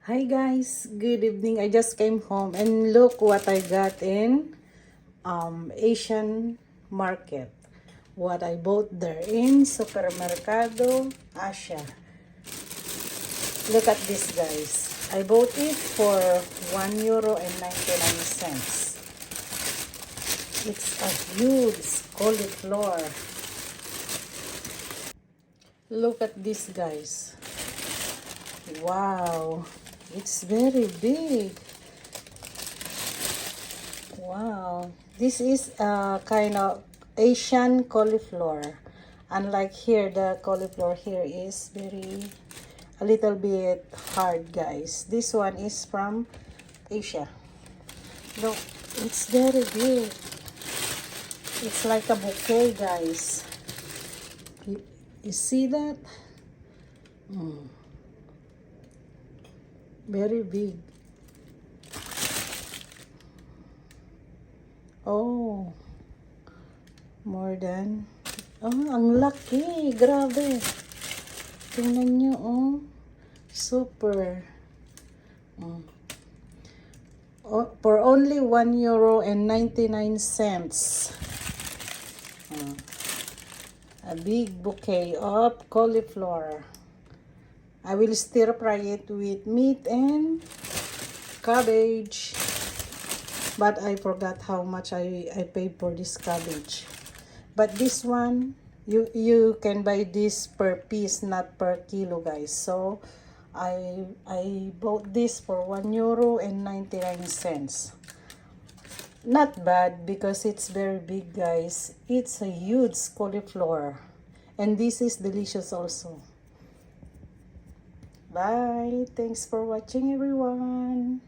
Hi guys, good evening. I just came home and look what I got in Asian market. What I bought there in Supermercado Asia. Look at this guys. I bought it for €1.99. It's a huge cauliflower. Look at this guys. Wow, it's very big. Wow, this is a kind of Asian cauliflower. Unlike here, the cauliflower here is a little bit hard, guys. This one is from Asia. Look, it's very big. It's like a bouquet, guys. You see that? Very big. Oh, more than. Oh, ang laki. Grabe. Tingnan nyo, oh. Super. Oh, for only €1.99. A big bouquet of cauliflower. I will stir fry it with meat and cabbage. But I forgot how much I paid for this cabbage. But this one, you can buy this per piece, not per kilo, guys. So I bought this for €1.99. Not bad because it's very big, guys. It's a huge cauliflower. And this is delicious also. Bye. Thanks for watching, everyone.